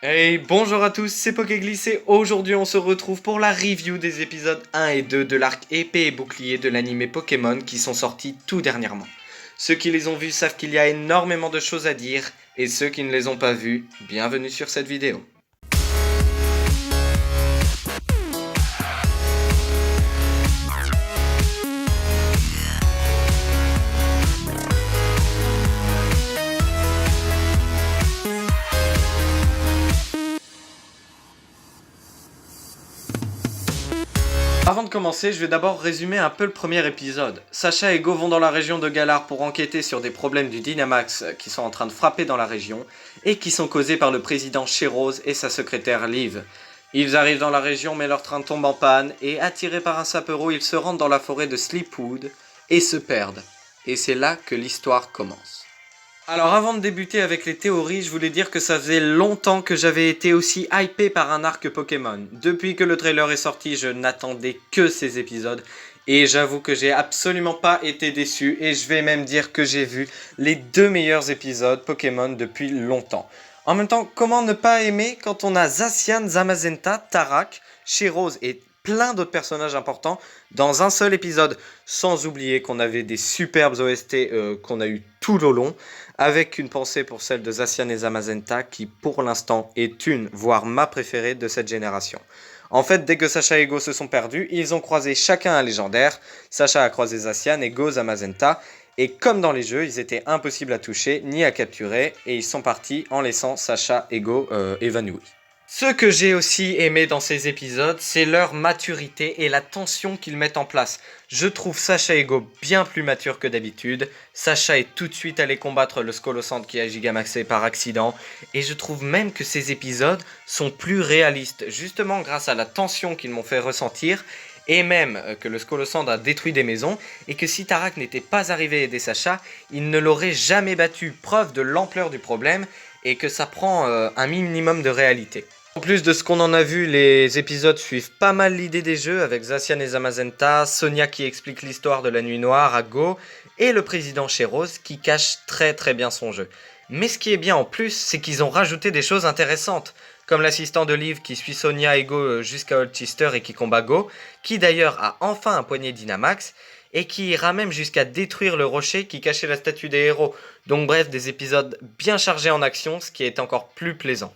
Hey, bonjour à tous, c'est Pokéglisse et aujourd'hui on se retrouve pour la review des épisodes 1 et 2 de l'arc épée et bouclier de l'anime Pokémon qui sont sortis tout dernièrement. Ceux qui les ont vus savent qu'il y a énormément de choses à dire et ceux qui ne les ont pas vus, bienvenue sur cette vidéo. Avant de commencer, je vais d'abord résumer un peu le premier épisode. Sacha et Go vont dans la région de Galar pour enquêter sur des problèmes du Dynamax qui sont en train de frapper dans la région et qui sont causés par le président Chez-Rose et sa secrétaire Liv. Ils arrivent dans la région mais leur train tombe en panne et attirés par un sapero, ils se rendent dans la forêt de Sleepwood et se perdent. Et c'est là que l'histoire commence. Alors avant de débuter avec les théories, je voulais dire que ça faisait longtemps que j'avais été aussi hypé par un arc Pokémon. Depuis que le trailer est sorti, je n'attendais que ces épisodes. Et j'avoue que j'ai absolument pas été déçu. Et je vais même dire que j'ai vu les deux meilleurs épisodes Pokémon depuis longtemps. En même temps, comment ne pas aimer quand on a Zacian, Zamazenta, Tarak, Chez-Rose et plein d'autres personnages importants dans un seul épisode. Sans oublier qu'on avait des superbes OST qu'on a eu tout le long. Avec une pensée pour celle de Zacian et Zamazenta qui pour l'instant est une, voire ma préférée de cette génération. En fait, dès que Sacha et Go se sont perdus, ils ont croisé chacun un légendaire. Sacha a croisé Zacian et Go Zamazenta. Et comme dans les jeux, ils étaient impossibles à toucher ni à capturer. Et ils sont partis en laissant Sacha et Go évanouis. Ce que j'ai aussi aimé dans ces épisodes, c'est leur maturité et la tension qu'ils mettent en place. Je trouve Sacha et Go bien plus matures que d'habitude. Sacha est tout de suite allé combattre le Scolosante qui a gigamaxé par accident. Et je trouve même que ces épisodes sont plus réalistes, justement grâce à la tension qu'ils m'ont fait ressentir. Et même que le Scolosante a détruit des maisons, et que si Tarak n'était pas arrivé aider Sacha, il ne l'aurait jamais battu, preuve de l'ampleur du problème, et que ça prend un minimum de réalité. En plus de ce qu'on en a vu, les épisodes suivent pas mal l'idée des jeux avec Zacian et Zamazenta, Sonia qui explique l'histoire de la nuit noire à Go et le président Chez-Rose qui cache très bien son jeu. Mais ce qui est bien en plus, c'est qu'ils ont rajouté des choses intéressantes, comme l'assistant de Liv qui suit Sonia et Go jusqu'à Holchester et qui combat Go, qui d'ailleurs a enfin un poignet Dynamax, et qui ira même jusqu'à détruire le rocher qui cachait la statue des héros. Donc bref, des épisodes bien chargés en action, ce qui est encore plus plaisant.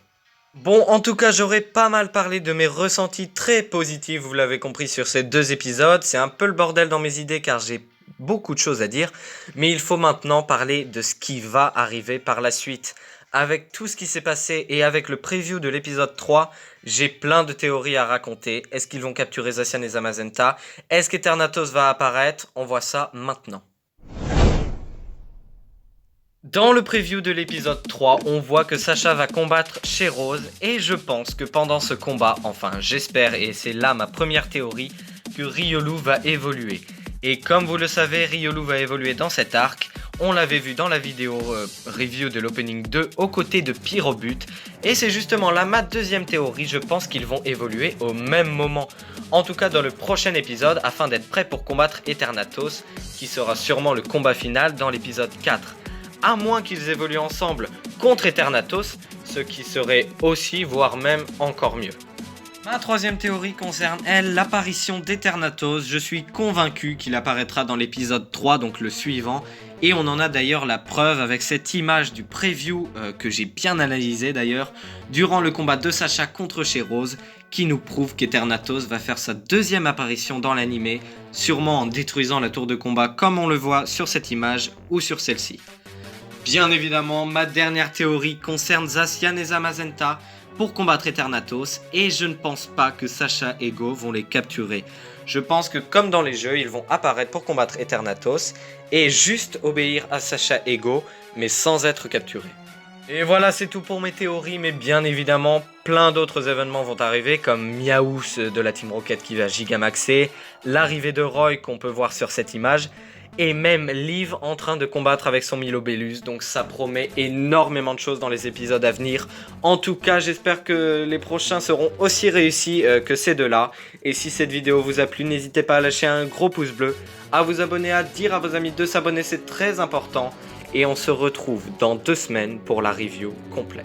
Bon, en tout cas, j'aurais pas mal parlé de mes ressentis très positifs, vous l'avez compris, sur ces deux épisodes. C'est un peu le bordel dans mes idées car j'ai beaucoup de choses à dire. Mais il faut maintenant parler de ce qui va arriver par la suite. Avec tout ce qui s'est passé et avec le preview de l'épisode 3, j'ai plein de théories à raconter. Est-ce qu'ils vont capturer Zacian et Zamazenta? Est-ce qu'Eternatus va apparaître? On voit ça maintenant. Dans le preview de l'épisode 3, on voit que Sacha va combattre Chez-Rose et je pense que pendant ce combat, enfin j'espère et c'est là ma première théorie, que Riolu va évoluer. Et comme vous le savez, Riolu va évoluer dans cet arc, on l'avait vu dans la vidéo review de l'opening 2 aux côtés de Pyrobut. Et c'est justement là ma deuxième théorie, je pense qu'ils vont évoluer au même moment. En tout cas dans le prochain épisode afin d'être prêts pour combattre Eternatus, qui sera sûrement le combat final dans l'épisode 4. À moins qu'ils évoluent ensemble contre Eternatus, ce qui serait aussi, voire même encore mieux. Ma troisième théorie concerne, elle, l'apparition d'Eternatus. Je suis convaincu qu'il apparaîtra dans l'épisode 3, donc le suivant. Et on en a d'ailleurs la preuve avec cette image du preview que j'ai bien analysé d'ailleurs, durant le combat de Sacha contre Chez-Rose, qui nous prouve qu'Eternatus va faire sa deuxième apparition dans l'anime, sûrement en détruisant la tour de combat comme on le voit sur cette image ou sur celle-ci. Bien évidemment, ma dernière théorie concerne Zacian et Zamazenta pour combattre Eternatus et je ne pense pas que Sacha et Go vont les capturer. Je pense que comme dans les jeux, ils vont apparaître pour combattre Eternatus et juste obéir à Sacha et Go, mais sans être capturés. Et voilà, c'est tout pour mes théories, mais bien évidemment, plein d'autres événements vont arriver, comme Miaous de la Team Rocket qui va gigamaxer, l'arrivée de Roy qu'on peut voir sur cette image, et même Liv en train de combattre avec son Milobellus, donc ça promet énormément de choses dans les épisodes à venir. En tout cas, j'espère que les prochains seront aussi réussis que ces deux-là. Et si cette vidéo vous a plu, n'hésitez pas à lâcher un gros pouce bleu, à vous abonner, à dire à vos amis de s'abonner, c'est très important. Et on se retrouve dans 2 semaines pour la review complète.